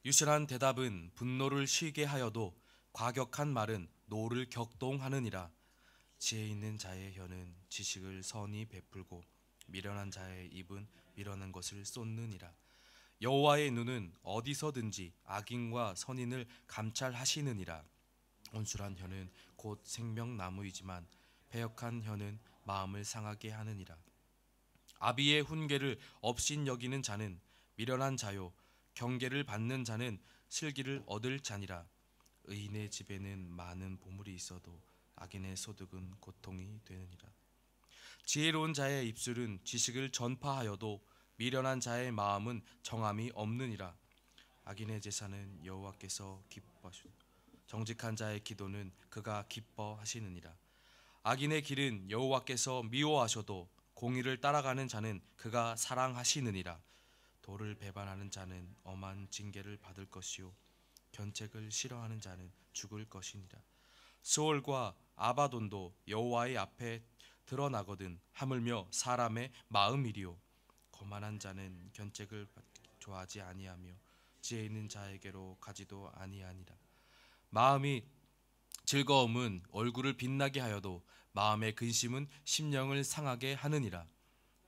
유실한 대답은 분노를 쉬게 하여도 과격한 말은 노를 격동하느니라. 지혜 있는 자의 혀는 지식을 선히 베풀고 미련한 자의 입은 미련한 것을 쏟느니라. 여호와의 눈은 어디서든지 악인과 선인을 감찰하시느니라. 온순한 혀는 곧 생명나무이지만 배역한 혀는 마음을 상하게 하느니라. 아비의 훈계를 업신여기는 자는 미련한 자요 경계를 받는 자는 슬기를 얻을 자니라. 의인의 집에는 많은 보물이 있어도 악인의 소득은 고통이 되느니라. 지혜로운 자의 입술은 지식을 전파하여도 미련한 자의 마음은 정함이 없느니라. 악인의 제사는 여호와께서 기뻐하시고 정직한 자의 기도는 그가 기뻐하시느니라. 악인의 길은 여호와께서 미워하셔도 공의를 따라가는 자는 그가 사랑하시느니라. 도를 배반하는 자는 엄한 징계를 받을 것이요 견책을 싫어하는 자는 죽을 것이니라. 스올과 아바돈도 여호와의 앞에 드러나거든 하물며 사람의 마음이리요. 거만한 자는 견책을 받기 좋아하지 아니하며 지혜 있는 자에게로 가지도 아니하니라. 마음이 즐거움은 얼굴을 빛나게 하여도 마음의 근심은 심령을 상하게 하느니라.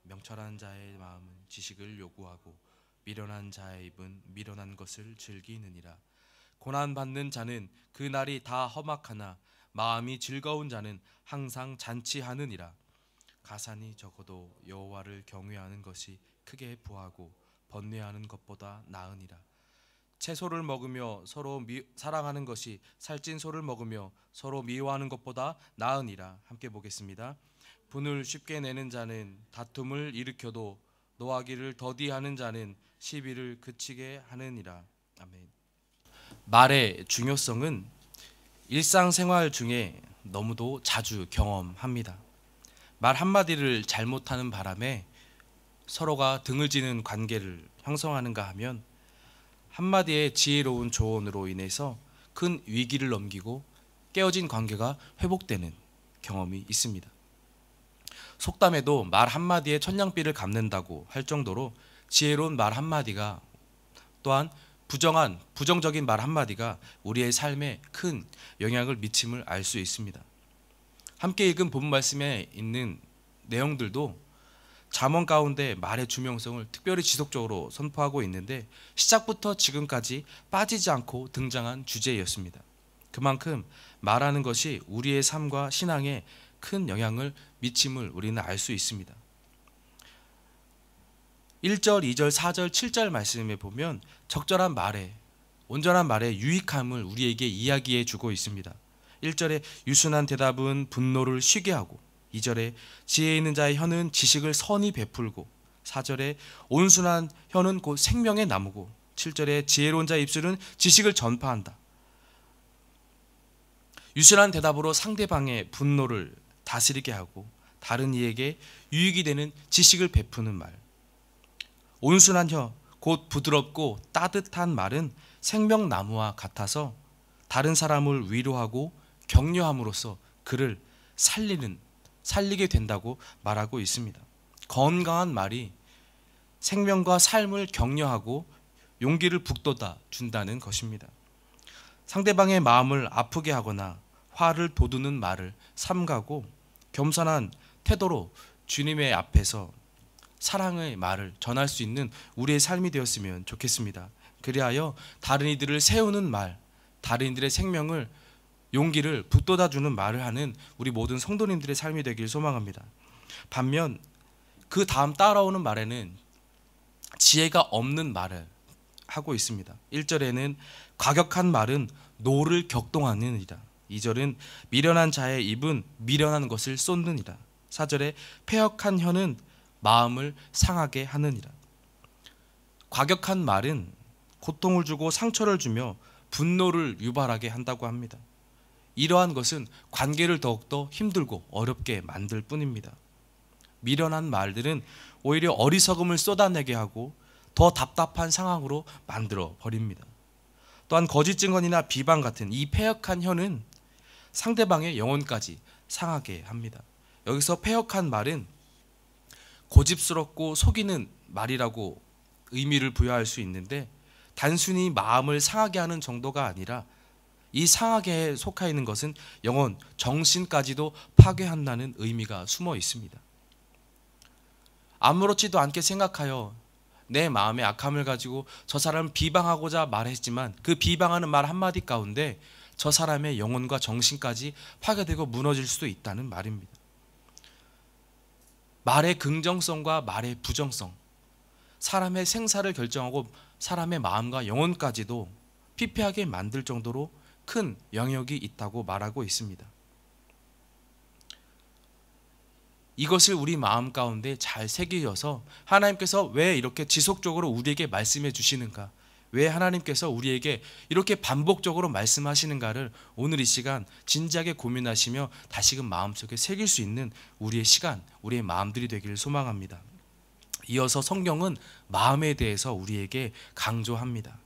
명철한 자의 마음은 지식을 요구하고 미련한 자의 입은 미련한 것을 즐기느니라. 고난받는 자는 그 날이 다 험악하나 마음이 즐거운 자는 항상 잔치하느니라. 가산이 적어도 여호와를 경외하는 것이 크게 부하고 번뇌하는 것보다 나으니라. 채소를 먹으며 서로 사랑하는 것이 살찐 소를 먹으며 서로 미워하는 것보다 나으니라. 함께 보겠습니다. 분을 쉽게 내는 자는 다툼을 일으켜도 노하기를 더디하는 자는 시비를 그치게 하느니라. 아멘. 말의 중요성은 일상생활 중에 너무도 자주 경험합니다. 말 한마디를 잘못하는 바람에 서로가 등을 지는 관계를 형성하는가 하면 한마디의 지혜로운 조언으로 인해서 큰 위기를 넘기고 깨어진 관계가 회복되는 경험이 있습니다. 속담에도 말 한마디에 천냥빚을 갚는다고 할 정도로 지혜로운 말 한마디가 또한 부정적인 말 한마디가 우리의 삶에 큰 영향을 미침을 알 수 있습니다. 함께 읽은 본 말씀에 있는 내용들도 잠언 가운데 말의 중요성을 특별히 지속적으로 선포하고 있는데 시작부터 지금까지 빠지지 않고 등장한 주제였습니다. 그만큼 말하는 것이 우리의 삶과 신앙에 큰 영향을 미침을 우리는 알 수 있습니다. 1절, 2절, 4절, 7절 말씀에 보면 적절한 말에 온전한 말의 유익함을 우리에게 이야기해 주고 있습니다. 1절에 유순한 대답은 분노를 쉬게 하고 2절에 지혜 있는 자의 혀는 지식을 선히 베풀고 4절에 온순한 혀는 곧 생명의 나무고 7절에 지혜로운 자의 입술은 지식을 전파한다. 유순한 대답으로 상대방의 분노를 다스리게 하고 다른 이에게 유익이 되는 지식을 베푸는 말. 온순한 혀, 곧 부드럽고 따뜻한 말은 생명나무와 같아서 다른 사람을 위로하고 격려함으로써 그를 살리게 된다고 말하고 있습니다. 건강한 말이 생명과 삶을 격려하고 용기를 북돋아 준다는 것입니다. 상대방의 마음을 아프게 하거나 화를 돋우는 말을 삼가고 겸손한 태도로 주님의 앞에서 사랑의 말을 전할 수 있는 우리의 삶이 되었으면 좋겠습니다. 그리하여 다른 이들을 세우는 말, 다른 이들의 생명을 용기를 북돋아주는 말을 하는 우리 모든 성도님들의 삶이 되길 소망합니다. 반면 그 다음 따라오는 말에는 지혜가 없는 말을 하고 있습니다. 1절에는 과격한 말은 노를 격동하느니라. 2절은 미련한 자의 입은 미련한 것을 쏟느니라. 4절에 패역한 혀는 마음을 상하게 하느니라. 과격한 말은 고통을 주고 상처를 주며 분노를 유발하게 한다고 합니다. 이러한 것은 관계를 더욱더 힘들고 어렵게 만들 뿐입니다. 미련한 말들은 오히려 어리석음을 쏟아내게 하고 더 답답한 상황으로 만들어 버립니다. 또한 거짓 증언이나 비방 같은 이 패역한 혀는 상대방의 영혼까지 상하게 합니다. 여기서 패역한 말은 고집스럽고 속이는 말이라고 의미를 부여할 수 있는데 단순히 마음을 상하게 하는 정도가 아니라 이 상하게에 속해 있는 것은 영혼, 정신까지도 파괴한다는 의미가 숨어 있습니다. 아무렇지도 않게 생각하여 내 마음의 악함을 가지고 저 사람을 비방하고자 말했지만 그 비방하는 말 한마디 가운데 저 사람의 영혼과 정신까지 파괴되고 무너질 수도 있다는 말입니다. 말의 긍정성과 말의 부정성, 사람의 생사를 결정하고 사람의 마음과 영혼까지도 피폐하게 만들 정도로 큰 영역이 있다고 말하고 있습니다. 이것을 우리 마음 가운데 잘 새기셔서 하나님께서 왜 이렇게 지속적으로 우리에게 말씀해 주시는가, 왜 하나님께서 우리에게 이렇게 반복적으로 말씀하시는가를 오늘 이 시간 진지하게 고민하시며 다시금 마음속에 새길 수 있는 우리의 시간, 우리의 마음들이 되기를 소망합니다. 이어서 성경은 마음에 대해서 우리에게 강조합니다.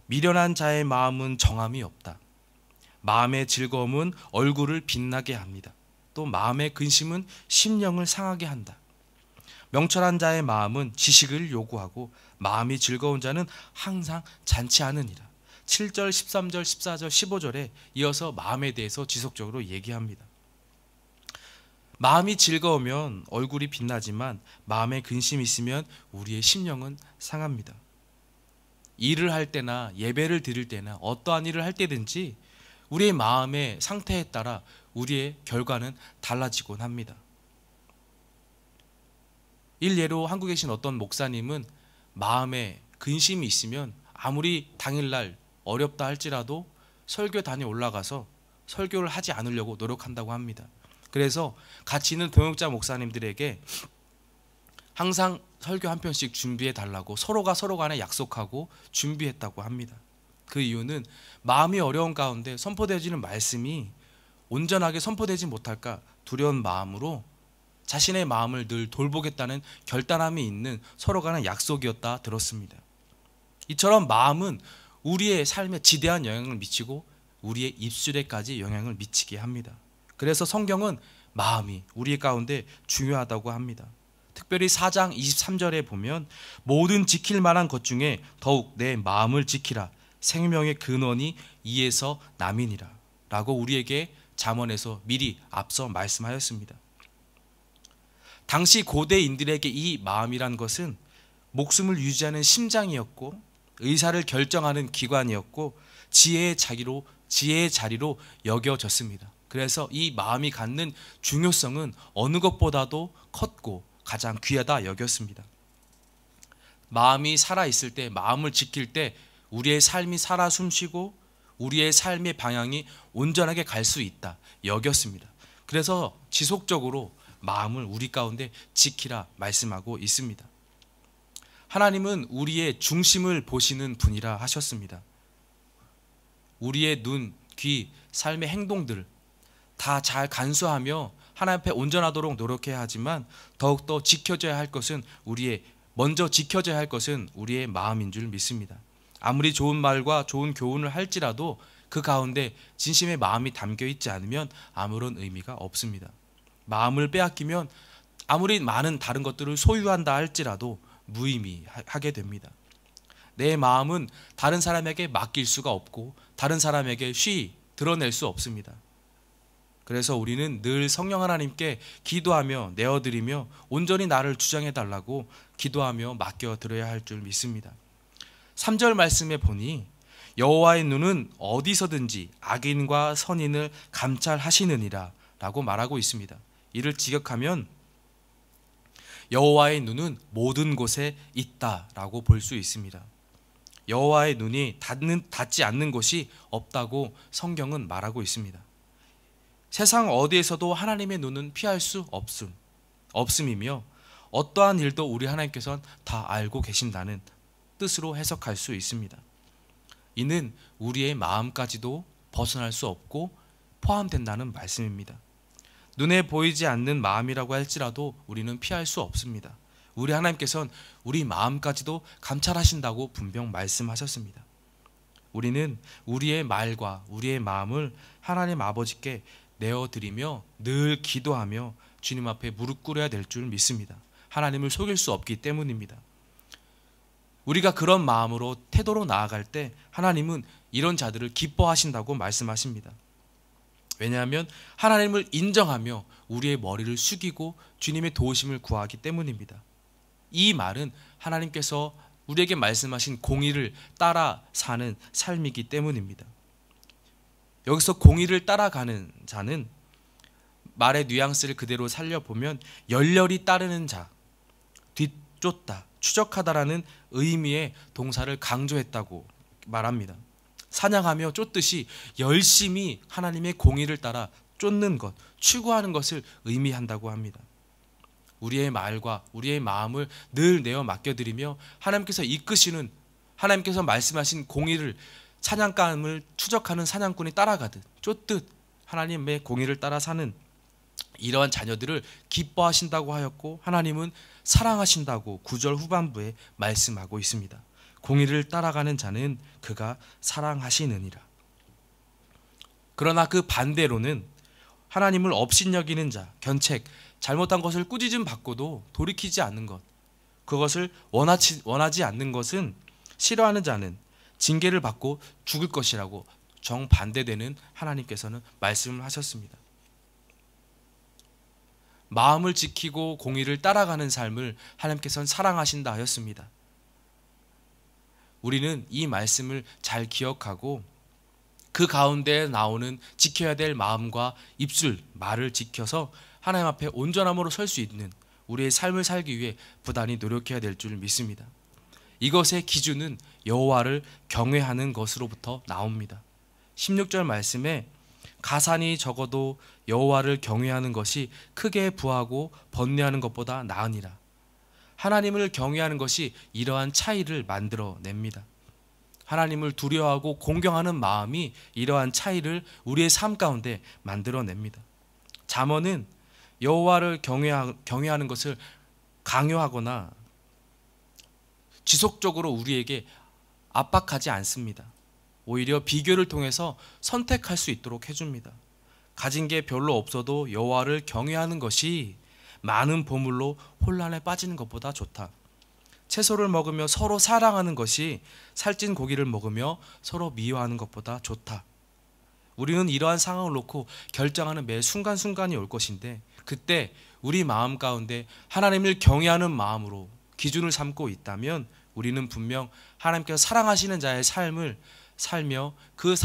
미련한 자의 마음은 정함이 없다. 마음의 즐거움은 얼굴을 빛나게 합니다. 또 마음의 근심은 심령을 상하게 한다. 명철한 자의 마음은 지식을 요구하고 마음이 즐거운 자는 항상 잔치하느니라. 7절, 13절, 14절, 15절에 이어서 마음에 대해서 지속적으로 얘기합니다. 마음이 즐거우면 얼굴이 빛나지만 마음에 근심이 있으면 우리의 심령은 상합니다. 일을 할 때나 예배를 드릴 때나 어떠한 일을 할 때든지 우리의 마음의 상태에 따라 우리의 결과는 달라지곤 합니다. 일례로 한국에 계신 어떤 목사님은 마음에 근심이 있으면 아무리 당일날 어렵다 할지라도 설교단에 올라가서 설교를 하지 않으려고 노력한다고 합니다. 그래서 같이 있는 동역자 목사님들에게 항상 설교 한 편씩 준비해 달라고 서로가 서로 간에 약속하고 준비했다고 합니다. 그 이유는 마음이 어려운 가운데 선포되어지는 말씀이 온전하게 선포되지 못할까 두려운 마음으로 자신의 마음을 늘 돌보겠다는 결단함이 있는 서로 간의 약속이었다 들었습니다. 이처럼 마음은 우리의 삶에 지대한 영향을 미치고 우리의 입술에까지 영향을 미치게 합니다. 그래서 성경은 마음이 우리 가운데 중요하다고 합니다. 특별히 4장 23절에 보면 모든 지킬 만한 것 중에 더욱 내 마음을 지키라. 생명의 근원이 이에서 남이니라 라고 우리에게 잠언에서 미리 앞서 말씀하였습니다. 당시 고대인들에게 이 마음이란 것은 목숨을 유지하는 심장이었고 의사를 결정하는 기관이었고 지혜의 자리로 여겨졌습니다. 그래서 이 마음이 갖는 중요성은 어느 것보다도 컸고 가장 귀하다 여겼습니다. 마음이 살아있을 때, 마음을 지킬 때 우리의 삶이 살아 숨쉬고 우리의 삶의 방향이 온전하게 갈 수 있다 여겼습니다. 그래서 지속적으로 마음을 우리 가운데 지키라 말씀하고 있습니다. 하나님은 우리의 중심을 보시는 분이라 하셨습니다. 우리의 눈, 귀, 삶의 행동들 다 잘 간수하며 하나님 앞에 온전하도록 노력해야 하지만 더욱더 지켜져야 할 것은 먼저 지켜져야 할 것은 우리의 마음인 줄 믿습니다. 아무리 좋은 말과 좋은 교훈을 할지라도 그 가운데 진심의 마음이 담겨 있지 않으면 아무런 의미가 없습니다. 마음을 빼앗기면 아무리 많은 다른 것들을 소유한다 할지라도 무의미하게 됩니다. 내 마음은 다른 사람에게 맡길 수가 없고 다른 사람에게 쉬이 드러낼 수 없습니다. 그래서 우리는 늘 성령 하나님께 기도하며 내어드리며 온전히 나를 주장해 달라고 기도하며 맡겨드려야 할 줄 믿습니다. 3절 말씀에 보니 여호와의 눈은 어디서든지 악인과 선인을 감찰하시느니라 라고 말하고 있습니다. 이를 직역하면 여호와의 눈은 모든 곳에 있다라고 볼 수 있습니다. 여호와의 눈이 닿지 않는 곳이 없다고 성경은 말하고 있습니다. 세상 어디에서도 하나님의 눈은 피할 수 없음이며 어떠한 일도 우리 하나님께서는 다 알고 계신다는 뜻으로 해석할 수 있습니다. 이는 우리의 마음까지도 벗어날 수 없고 포함된다는 말씀입니다. 눈에 보이지 않는 마음이라고 할지라도 우리는 피할 수 없습니다. 우리 하나님께서는 우리 마음까지도 감찰하신다고 분명 말씀하셨습니다. 우리는 우리의 말과 우리의 마음을 하나님 아버지께 내어드리며 늘 기도하며 주님 앞에 무릎 꿇어야 될 줄 믿습니다. 하나님을 속일 수 없기 때문입니다. 우리가 그런 마음으로 태도로 나아갈 때 하나님은 이런 자들을 기뻐하신다고 말씀하십니다. 왜냐하면 하나님을 인정하며 우리의 머리를 숙이고 주님의 도우심을 구하기 때문입니다. 이 말은 하나님께서 우리에게 말씀하신 공의를 따라 사는 삶이기 때문입니다. 여기서 공의를 따라가는 자는 말의 뉘앙스를 그대로 살려보면 열렬히 따르는 자, 뒤쫓다, 추적하다라는 의미의 동사를 강조했다고 말합니다. 사냥하며 쫓듯이 열심히 하나님의 공의를 따라 쫓는 것, 추구하는 것을 의미한다고 합니다. 우리의 말과 우리의 마음을 늘 내어 맡겨드리며 하나님께서 이끄시는, 하나님께서 말씀하신 공의를, 사냥감을 추적하는 사냥꾼이 따라가듯 쫓듯 하나님의 공의를 따라 사는 이러한 자녀들을 기뻐하신다고 하였고, 하나님은 사랑하신다고 9절 후반부에 말씀하고 있습니다. 공의를 따라가는 자는 그가 사랑하시느니라. 그러나 그 반대로는 하나님을 업신여기는 자, 견책, 잘못한 것을 꾸짖음 받고도 돌이키지 않는 것, 그것을 원하지 않는 것은, 싫어하는 자는 징계를 받고 죽을 것이라고 정반대되는 하나님께서는 말씀을 하셨습니다. 마음을 지키고 공의를 따라가는 삶을 하나님께서는 사랑하신다 하였습니다. 우리는 이 말씀을 잘 기억하고 그 가운데 나오는 지켜야 될 마음과 입술, 말을 지켜서 하나님 앞에 온전함으로 설 수 있는 우리의 삶을 살기 위해 부단히 노력해야 될 줄 믿습니다. 이것의 기준은 여호와를 경외하는 것으로부터 나옵니다. 16절 말씀에 가산이 적어도 여호와를 경외하는 것이 크게 부하고 번뇌하는 것보다 나으니라. 하나님을 경외하는 것이 이러한 차이를 만들어냅니다. 하나님을 두려워하고 공경하는 마음이 이러한 차이를 우리의 삶 가운데 만들어냅니다. 잠언은 여호와를 경외하는 것을 강요하거나 지속적으로 우리에게 압박하지 않습니다. 오히려 비교를 통해서 선택할 수 있도록 해줍니다. 가진 게 별로 없어도 여호와를 경외하는 것이 많은 보물로 혼란에 빠지는 것보다 좋다. 채소를 먹으며 서로 사랑하는 것이 살찐 고기를 먹으며 서로 미워하는 것보다 좋다. 우리는 이러한 상황을 놓고 결정하는 매 순간순간이 올 것인데, 그때 우리 마음 가운데 하나님을 경외하는 마음으로 기준을 삼고 있다면 우리는 분명 하나님께서 사랑하시는 자의 삶을 살며 그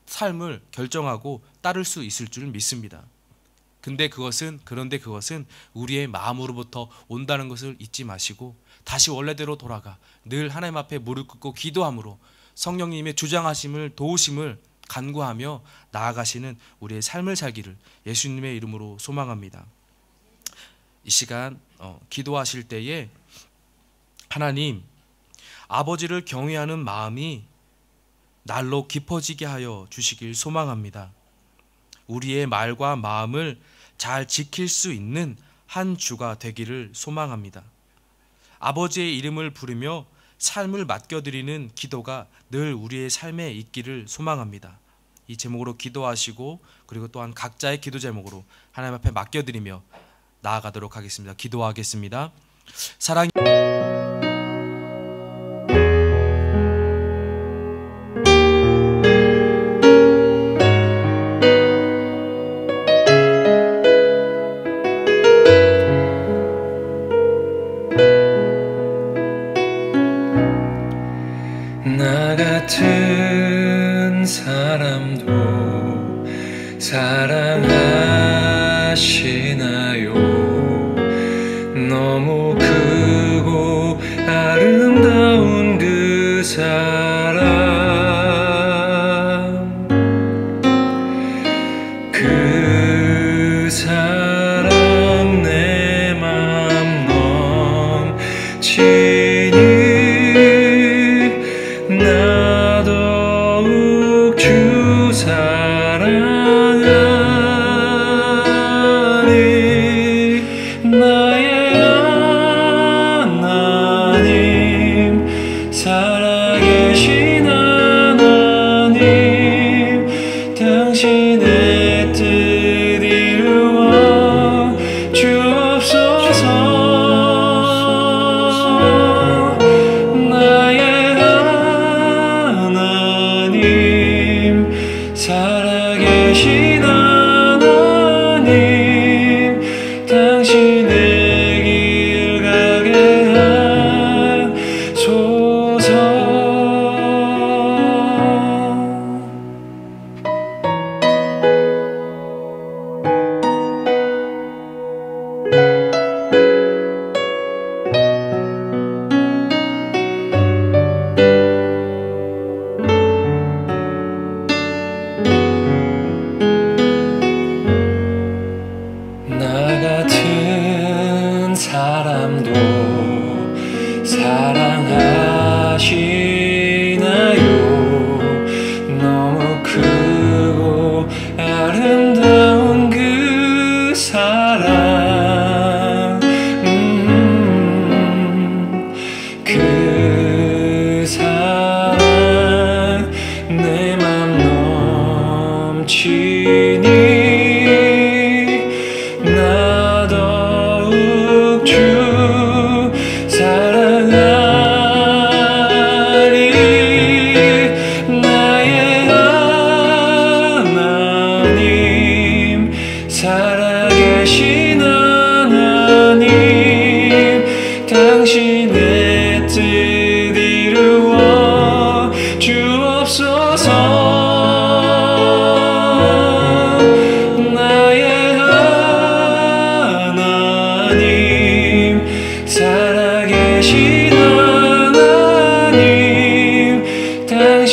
삶을 결정하고 따를 수 있을 줄 믿습니다. 그런데 그것은 우리의 마음으로부터 온다는 것을 잊지 마시고 다시 원래대로 돌아가 늘 하나님 앞에 무릎 꿇고 기도함으로 성령님의 주장하심을, 도우심을 간구하며 나아가시는 우리의 삶을 살기를 예수님의 이름으로 소망합니다. 이 시간 기도하실 때에 하나님, 아버지를 경외하는 마음이 날로 깊어지게 하여 주시길 소망합니다. 우리의 말과 마음을 잘 지킬 수 있는 한 주가 되기를 소망합니다. 아버지의 이름을 부르며 삶을 맡겨드리는 기도가 늘 우리의 삶에 있기를 소망합니다. 이 제목으로 기도하시고 그리고 또한 각자의 기도 제목으로 하나님 앞에 맡겨드리며 나아가도록 하겠습니다. 기도하겠습니다. 사랑 나 같은 사람도 사랑하시나요? 너무 크고 아름다운 그 사랑, 그 사랑 내 맘 넘치니 나 더욱 주 사랑하니 나의 하나님 살아계시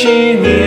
주시니